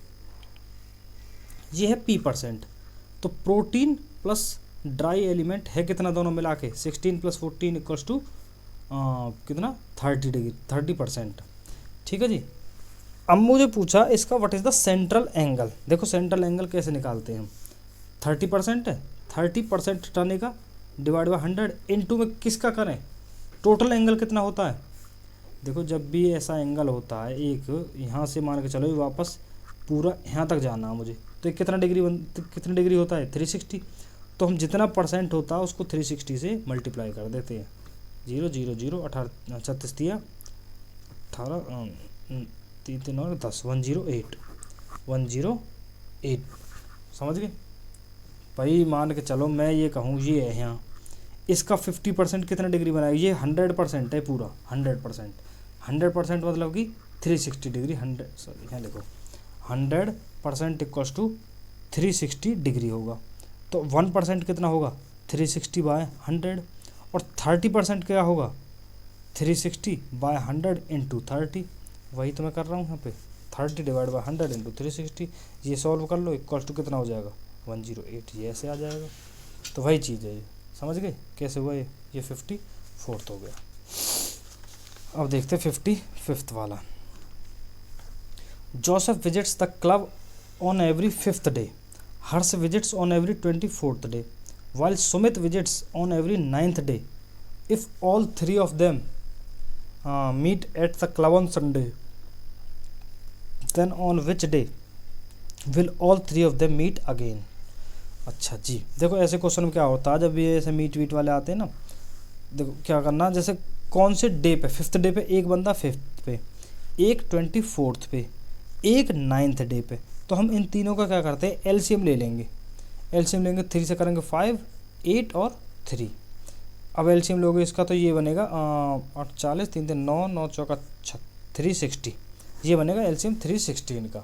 Speaker 1: ये है p%। तो प्रोटीन प्लस ड्राई एलिमेंट है कितना दोनों मिला के, 16 प्लस 14 इक्वल्स टू कितना 30%। ठीक है जी, अब मुझे पूछा इसका what is the central angle. देखो सेंट्रल एंगल कैसे निकालते हैं हम, 30% है, 30% हटाने का डिवाइड बाई 100 इंटू में किसका करें, टोटल एंगल कितना होता है। देखो जब भी ऐसा एंगल होता है, एक यहाँ से मान के चलो वापस पूरा यहाँ तक जाना है मुझे, तो कितना डिग्री होता है 360। तो हम जितना परसेंट होता है उसको 360 से मल्टीप्लाई कर देते हैं, 0 0 0 18 36 दिया 18 3 3 और 10 108 8। समझ गए भाई? मान के चलो मैं ये कहूँ ये है यहाँ, इसका 50% कितना डिग्री बनाएगा? ये 100% है पूरा, 100%। 100% मतलब कि 360 डिग्री, 100 सॉरी यहाँ लिखो 100% इक्वल्स टू 360 डिग्री होगा। तो 1% कितना होगा? 360/100। और 30% क्या होगा? 360/100 इंटू 30। वही तो मैं कर रहा हूँ यहाँ पे, 30/100 इंटू 360। ये सॉल्व कर लो, इक्वल्स टू कितना हो जाएगा? 108। ये ऐसे आ जाएगा। तो वही चीज़ है ये, समझ गए कैसे हुआ ये 54th हो गया। अब देखते 55th वाला। Joseph visits the club on every 5th day, Harsh visits on every 24th day, while Sumit visits on every 9th day. If all three of them meet at the club on Sunday, then on which day will all three of them meet again? अच्छा जी, देखो ऐसे question में क्या होता है जब ये ऐसे मीट वीट वाले आते हैं ना, देखो क्या करना, जैसे कौन से डे पे, 5th डे पे एक बंदा 5th पे, एक 24th पे, एक 9th डे पे, तो हम इन तीनों का क्या करते हैं? एलसीएम ले लेंगे। एलसीएम लेंगे 3 से करेंगे 5, 8 और 3। अब एलसीएम लोगे इसका तो ये बनेगा 48, 3 3 9, 9 चौका 360। ये बनेगा एलसीएम 360 इनका।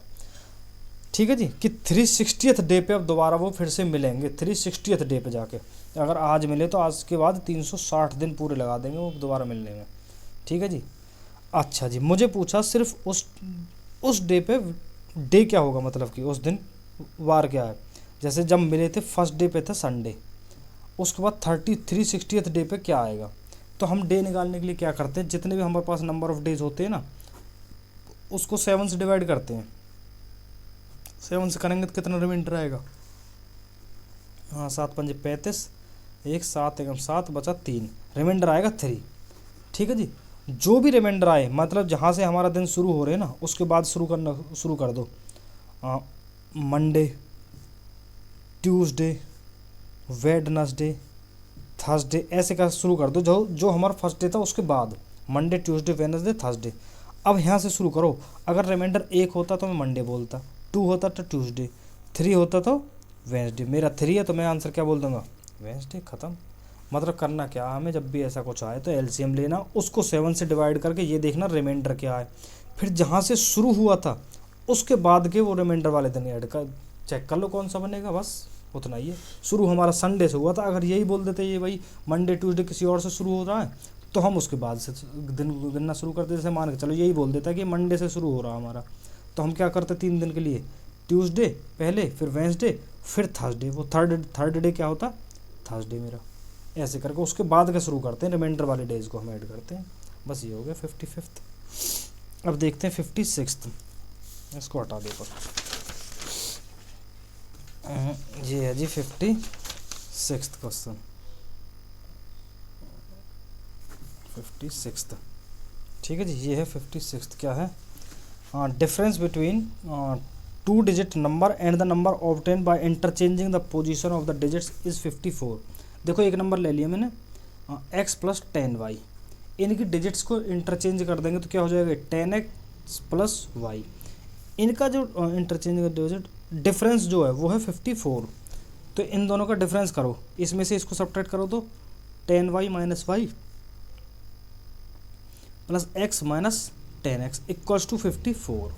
Speaker 1: ठीक है जी, कि 360th डे पे अब दोबारा वो फिर से मिलेंगे, 360th डे पे जाके। अगर आज मिले तो आज के बाद 360 दिन पूरे लगा देंगे वो दोबारा मिलने में। ठीक है जी। अच्छा जी, मुझे पूछा सिर्फ उस डे पे, डे क्या होगा मतलब कि उस दिन वार क्या है। जैसे जब मिले थे फर्स्ट डे पे था संडे, उसके बाद 360th डे पे क्या आएगा। तो हम डे निकालने के लिए क्या करते हैं, जितने भी हमारे पास नंबर ऑफ डेज होते हैं ना, उसको 7 से डिवाइड करते हैं। 7 से करेंगे तो कितना रिमाइंडर आएगा? हाँ, 7 5 35, 1 7 1 7 बचा 3, रिमाइंडर आएगा 3। ठीक है जी। जो भी रिमाइंडर आए, मतलब जहाँ से हमारा दिन शुरू हो रहे हैं ना, उसके बाद शुरू कर दो। मंडे, ट्यूसडे, वेडनेसडे, थर्सडे, ऐसे का शुरू कर दो। जो हमारा फर्स्ट डे था उसके बाद, मंडे, ट्यूसडे, वेडनेसडे, थर्सडे। अब यहाँ से शुरू करो। अगर रिमाइंडर 1 होता तो मैं मंडे बोलता, 2 होता तो ट्यूसडे, 3 होता तो वेडनेसडे। मेरा 3 है तो मैं आंसर क्या बोल दूंगा? वेडनेसडे। ख़त्म। मतलब करना क्या, हमें जब भी ऐसा कुछ आए तो एलसीएम लेना, उसको 7 से डिवाइड करके ये देखना रिमाइंडर क्या है, फिर जहाँ से शुरू हुआ था उसके बाद के वो रिमाइंडर वाले दिन ऐड कर, चेक कर लो कौन सा बनेगा। बस उतना ही है। शुरू हमारा संडे से हुआ था, अगर यही बोल देते ये भाई मंडे ट्यूसडे किसी और से शुरू हो रहा है, तो हम उसके बाद से दिन गिनना शुरू करते। जैसे मान के चलो यही बोल देता है कि मंडे से शुरू हो रहा हमारा, तो हम क्या करते 3 दिन के लिए, ट्यूसडे पहले, फिर वेंसडे, फिर थर्सडे। वो थर्ड डे क्या होता? थर्सडे मेरा। ऐसे करके उसके बाद का शुरू करते हैं, रिमाइंडर वाले डेज को हम ऐड करते हैं। बस ये हो गया 55th। अब देखते हैं 56th। इसको हटा दे पर, ये है जी 56th क्वेश्चन। 56th, ठीक है जी, ये है 56th। क्या है? Difference between 2 digit number and the number obtain by interchanging the position of the digits is 54। देखो एक नंबर ले लिया मैंने, x + 10y। इनकी डिजिट्स को इंटरचेंज कर देंगे तो क्या हो जाएगा? 10x + y। इनका जो इंटरचेंज का डिजिट डिफरेंस जो है वो है 54। तो इन दोनों का डिफरेंस करो, इसमें से इसको सब्ट्रैक्ट करो तो 10y - y plus x - 10x equals to 54।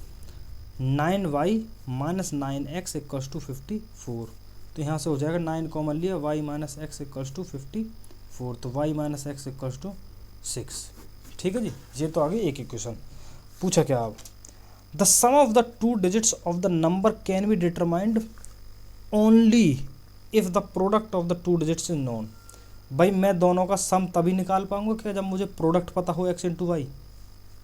Speaker 1: 9y - 9x equals to 54। तो यहाँ से हो जाएगा 9 कॉमन लिया, y - x इक्वल्स टू 54, तो y - x इक्वल्स टू 6। ठीक है जी, ये तो आगे एक इक्वेशन। पूछा क्या अब? The sum of the 2 digits of the number can be determined only if the product of the 2 digits is known. भाई मैं दोनों का सम तभी निकाल पाऊंगा क्या जब मुझे प्रोडक्ट पता हो x × y।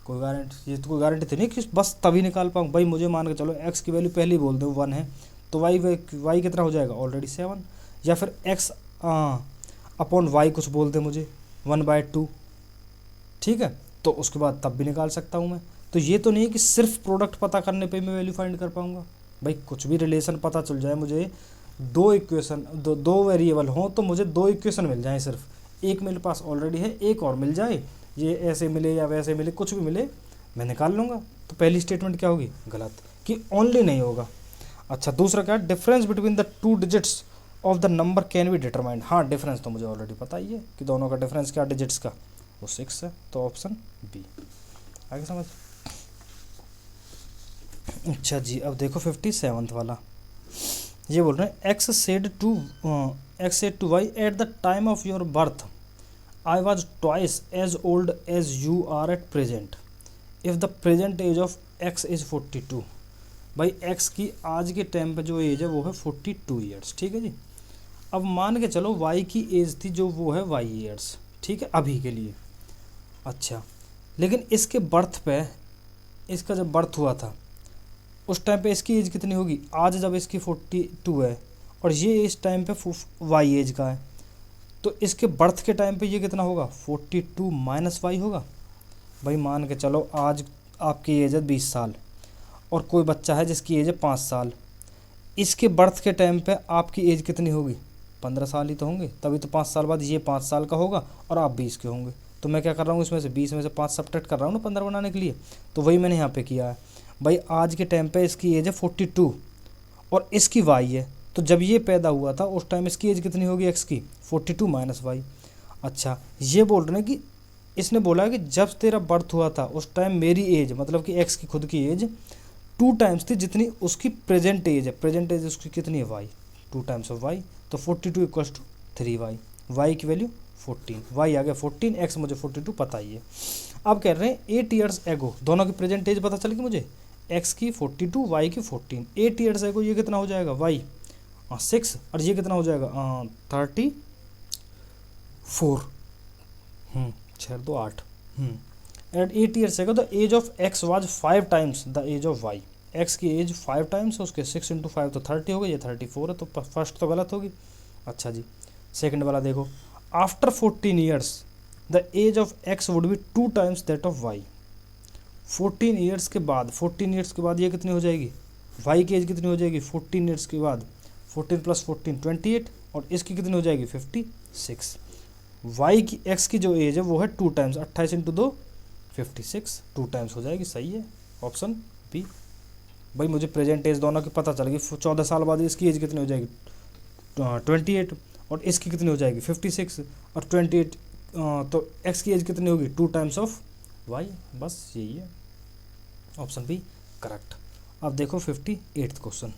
Speaker 1: कोई गारंटी, ये तो कोई गारंटी तो नहीं कि बस तभी निकाल पाऊँ। भाई मुझे मान के चलो x की वैल्यू पहले ही बोल दो 1 है, तो y कितना हो जाएगा? ऑलरेडी 7। या फिर x अपॉन y कुछ बोल दे मुझे 1/2। ठीक है, तो उसके बाद तब भी निकाल सकता हूँ मैं। तो ये तो नहीं है कि सिर्फ प्रोडक्ट पता करने पे मैं वैल्यू फाइंड कर पाऊँगा। भाई कुछ भी रिलेशन पता चल जाए मुझे, 2 इक्वेशन, दो वेरिएबल हों तो मुझे 2 इक्वेशन मिल जाएँ सिर्फ। एक मेरे पास ऑलरेडी है, एक और मिल जाए, ये ऐसे मिले या वैसे मिले, कुछ भी मिले मैं निकाल लूँगा। तो पहली स्टेटमेंट क्या होगी? गलत, कि ओनली नहीं होगा। अच्छा दूसरा क्या, difference between the two digits of the number can be determined. हाँ डिफरेंस तो मुझे ऑलरेडी पता ही है कि दोनों का डिफरेंस क्या डिजिट्स का, वो 6 है, तो ऑप्शन बी। आगे समझ। अच्छा जी अब देखो 57 वाला, ये बोल रहे हैं X said to Y at the time of your birth I was twice as old as you are at present if the present age of X is 42। भाई एक्स की आज के टाइम पे जो एज है वो है 42 ईयर्स, ठीक है जी। अब मान के चलो वाई की एज थी जो वो है वाई ईयर्स, ठीक है अभी के लिए। अच्छा लेकिन इसके बर्थ पे, इसका जब बर्थ हुआ था उस टाइम पे इसकी एज कितनी होगी, आज जब इसकी 42 है और ये इस टाइम पे वाई एज का है, तो इसके बर्थ के टाइम पे ये कितना होगा, 42 माइनस वाई होगा। भाई मान के चलो आज आपकी एज है 20 साल और कोई बच्चा है जिसकी एज है 5 साल, इसके बर्थ के टाइम पे आपकी एज कितनी होगी, 15 साल ही तो होंगे, तभी तो 5 साल बाद ये 5 साल का होगा और आप 20 के होंगे। तो मैं क्या कर रहा हूँ, इसमें से 20 में से 5 सब्ट्रैक्ट कर रहा हूँ ना 15 बनाने के लिए, तो वही मैंने यहाँ पे किया है। भाई आज के टाइम पे इसकी एज है 42 और इसकी वाई है, तो जब ये पैदा हुआ था उस टाइम इसकी एज कितनी होगी एक्स की, 42 माइनस वाई। अच्छा ये बोल रहे हैं कि इसने बोला है कि जब तेरा बर्थ हुआ था उस टाइम मेरी एज मतलब कि एक्स की खुद की एज 2 टाइम्स थी जितनी उसकी प्रेजेंट एज है। प्रेजेंट एज उसकी कितनी है वाई, 2 टाइम्स ऑफ वाई, तो 42 इक्वल्स टू 3 वाई। वाई की वैल्यू 14, वाई आ गया 14, एक्स मुझे 42 पता ही है। अब कह रहे हैं 8 ईयर्स एगो, दोनों की प्रेजेंट एज पता चल गई मुझे, एक्स की 42 वाई की 14। 8 ईयर्स एगो ये कितना हो जाएगा वाई 6 और ये कितना हो जाएगा 34, 6 2 8। At 8 years ago the age of X was 5 times the age of Y. X की एज 5 टाइम्स है उसके, 6 इंटू 5 तो 30 हो गई, ये 34 है, तो फर्स्ट तो गलत होगी। अच्छा जी सेकंड वाला देखो, after 14 years the age of X would be 2 times that of Y. 14 years के बाद, 14 ईयर्स के बाद ये कितनी हो जाएगी, वाई की एज कितनी हो जाएगी 14 ईयर्स के बाद, 14 प्लस 14 28 और इसकी कितनी हो जाएगी 56। वाई की एक्स की जो एज है वो है 2 टाइम्स, 28 इंटू 2 56, 2 टाइम्स हो जाएगी, सही है ऑप्शन बी। भाई मुझे प्रेजेंट एज दोनों की पता चल गई, 14 साल बाद इसकी एज कितनी हो जाएगी 28 और इसकी कितनी हो जाएगी 56 और 28 तो एक्स की एज कितनी होगी 2 टाइम्स ऑफ वाई, बस यही है ऑप्शन बी करेक्ट। अब देखो 58th question,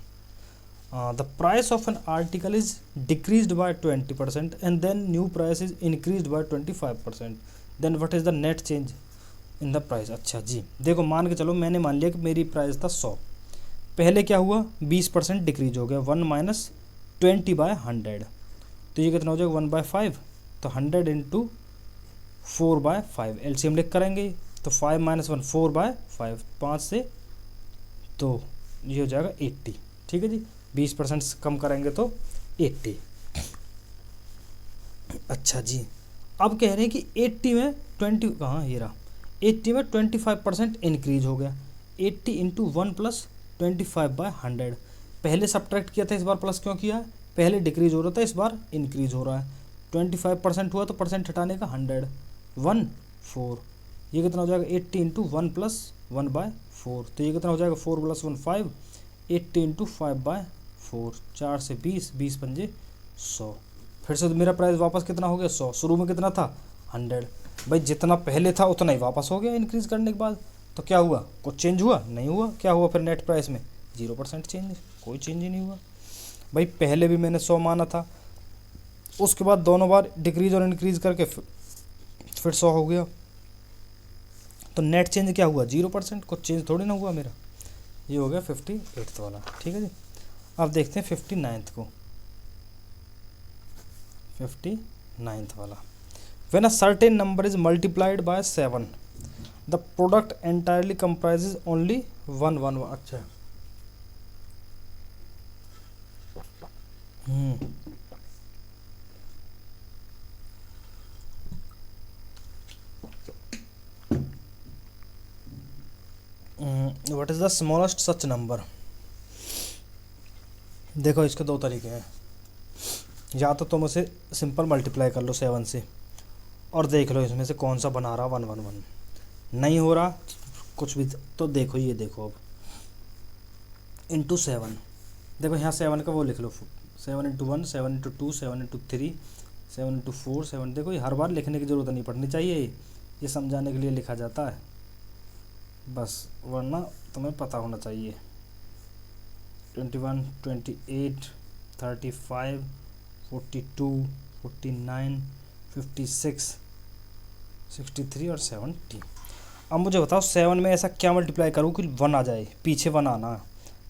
Speaker 1: the price of an article is decreased by 20% and then new price is increased by 25%, then what is the net change in the price. अच्छा जी देखो मान के चलो मैंने मान लिया कि मेरी प्राइस था 100, पहले क्या हुआ 20% डिक्रीज हो गया, 1 माइनस 20 बाय 100, तो ये कितना हो जाएगा 1 बाय 5, तो 100 इंटू 4 बाय 5 एलसीएम लिख करेंगे, तो 5 माइनस 1 4 बाय 5, 5 से तो ये हो जाएगा 80, ठीक है जी, 20% कम करेंगे तो 80। अच्छा जी अब कह रहे हैं कि 80 में 20 कहाँ ये रहा, 80 में 25% इंक्रीज हो गया, 80 इंटू 1 प्लस 25 बाय 100, पहले सब्ट्रैक्ट किया था इस बार प्लस क्यों किया है, पहले डिक्रीज हो रहा था इस बार इंक्रीज हो रहा है, 25% हुआ तो परसेंट हटाने का 100, 1 4, ये कितना हो जाएगा 80 इंटू 1 प्लस 1 बाय 4, तो ये कितना हो जाएगा 4 प्लस 1 5, 80 इंटू 5 बाय 4, 4 से 20, 20 पंजे 100, फिर से तो मेरा प्राइस वापस कितना हो गया 100, शुरू में कितना था 100, भाई जितना पहले था उतना ही वापस हो गया इंक्रीज करने के बाद, तो क्या हुआ कुछ चेंज हुआ नहीं हुआ, क्या हुआ फिर नेट प्राइस में 0% चेंज, कोई चेंज ही नहीं हुआ। भाई पहले भी मैंने 100 माना था, उसके बाद दोनों बार डिक्रीज और इंक्रीज करके फिर 100 हो गया, तो नेट चेंज क्या हुआ 0%, कुछ चेंज थोड़ी ना हुआ मेरा। ये हो गया 58th वाला, ठीक है जी। अब देखते हैं 59th को, 59th वाला, when a certain number is multiplied by 7 the product entirely comprises only 1 1। अच्छा what is the smallest such number. देखो इसके दो तरीके हैं, या तो तुम उसे सिंपल मल्टीप्लाई कर लो 7 से और देख लो इसमें से कौन सा बना रहा 1 1 1, नहीं हो रहा कुछ भी तो देखो, ये देखो अब इंटू 7, देखो यहाँ 7 का वो लिख लो, 7 × 1, 7 × 2, 7 × 3, 7 × 4, 7। देखो ये हर बार लिखने की ज़रूरत नहीं पड़नी चाहिए, ये समझाने के लिए लिखा जाता है बस, वरना तुम्हें पता होना चाहिए। 21, 28, 35, 42, 49, 56, 63 और 70। अब मुझे बताओ 7 में ऐसा क्या मल्टीप्लाई करूँ कि 1 आ जाए, पीछे 1 आना,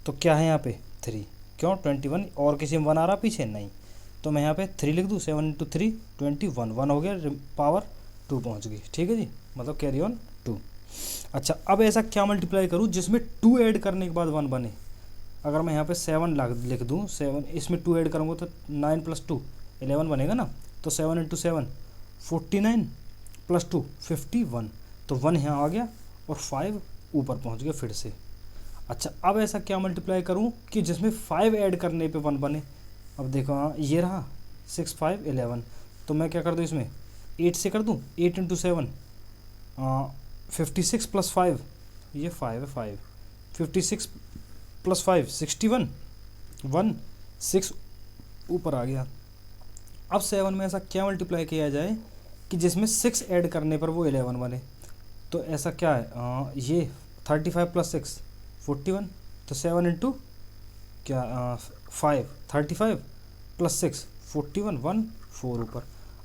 Speaker 1: तो क्या है यहाँ पे 3। क्यों 21 और किसी में 1 आ रहा पीछे, नहीं, तो मैं यहाँ पे 3 लिख दूँ। 7 × 3 21, 1 हो गया, पावर 2 पहुँच गई, ठीक है जी, मतलब कैरी ऑन 2। अच्छा अब ऐसा क्या मल्टीप्लाई करूँ जिसमें 2 ऐड करने के बाद 1 बने। अगर मैं यहाँ पे 7 लिख दूँ, 7 इसमें 2 ऐड करूँगा तो 9 + 2 11 बनेगा ना, तो 7 × 7 49 + 2 51, तो 1 यहाँ आ गया और 5 ऊपर पहुँच गया फिर से। अच्छा अब ऐसा क्या मल्टीप्लाई करूँ कि जिसमें 5 ऐड करने पे 1 बने। अब देखो हाँ ये रहा 6, 5, 11, तो मैं क्या कर दूँ इसमें 8 से कर दूँ, 8 × 7 56 + 5, ये 5 है, 5 56 + 5 61, 1 6 ऊपर आ गया। अब 7 में ऐसा क्या मल्टीप्लाई किया जाए कि जिसमें 6 ऐड करने पर वो 11 बने। तो ऐसा क्या है, ये 35 + 6 41, तो 7 × क्या 5 35 + 6 41, 1 4 ऊपर।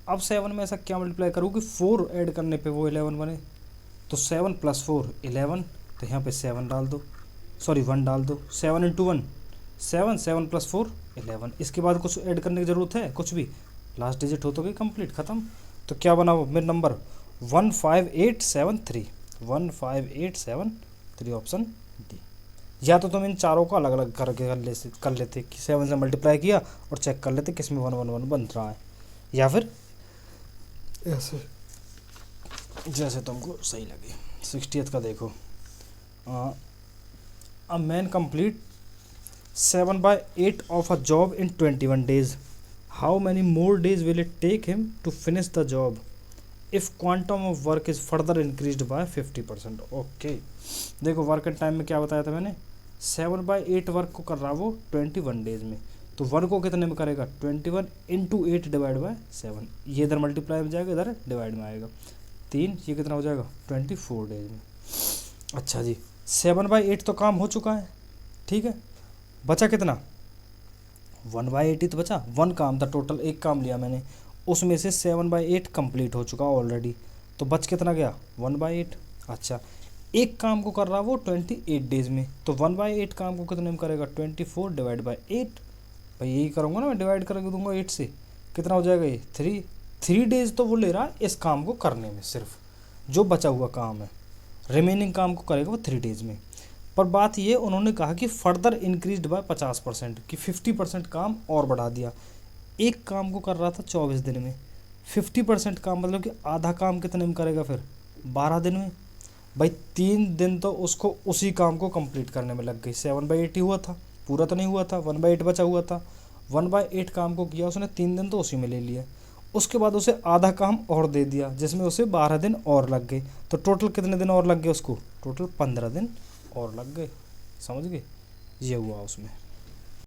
Speaker 1: अब 7 में ऐसा क्या मल्टीप्लाई करूँ कि 4 ऐड करने पे वो 11 बने, तो 7 + 4 11, तो यहाँ पे 7 डाल दो, सॉरी 1 डाल दो। 7 × 1 7, 7 + 4 11, इसके बाद कुछ ऐड करने की ज़रूरत है, कुछ भी, लास्ट डिजिट हो तो गई कंप्लीट, ख़त्म। तो क्या बना मेरा नंबर 15873, 15873, ऑप्शन डी। या तो तुम इन चारों को अलग अलग करके कर लेते कि 7 से मल्टीप्लाई किया और चेक कर लेते किस में 1 1 1 बन रहा है, या फिर ऐसे जैसे तुमको सही लगे। 60th का देखो, a man complete 7/8 of a job in 21 days. How many more days will it take him to finish the job if quantum of work is further increased by 50%? Okay देखो वर्क टाइम में क्या बताया था मैंने, 7/8 work को कर रहा वो 21 डेज में, तो 1 को कितने में करेगा 21 × 8 / 7, ये इधर मल्टीप्लाई में जाएगा, इधर डिवाइड में आएगा 3, ये कितना हो जाएगा 24 डेज में। अच्छा जी 7/8 तो काम हो चुका है, ठीक है, बचा कितना 1/8 ही तो बचा, 1 काम था टोटल, एक काम लिया मैंने, उसमें से 7/8 कंप्लीट हो चुका ऑलरेडी, तो बच कितना गया 1/8। अच्छा एक काम को कर रहा वो 28 डेज में, तो 1/8 काम को कितने में करेगा 24 / 8, भाई यही करूँगा ना मैं, डिवाइड करके दूंगा 8 से, कितना हो जाएगा ये 3 डेज तो वो ले रहा है इस काम को करने में, सिर्फ जो बचा हुआ काम है, रिमेनिंग काम को करेगा वो 3 डेज में। पर बात ये उन्होंने कहा कि फर्दर इंक्रीज्ड बाय 50%, कि 50% काम और बढ़ा दिया। एक काम को कर रहा था 24 दिन में, 50% काम मतलब कि आधा काम कितने में करेगा फिर 12 दिन में। भाई 3 दिन तो उसको उसी काम को कंप्लीट करने में लग गई, 7/8 ही हुआ था, पूरा तो नहीं हुआ था, 1/8 बचा हुआ था, 1/8 काम को किया उसने, 3 दिन तो उसी में ले लिया, उसके बाद उसे आधा काम और दे दिया जिसमें उसे 12 दिन और लग गए, तो टोटल कितने दिन और लग गए उसको, टोटल 15 दिन और लग गए, समझ गए, ये हुआ उसमें।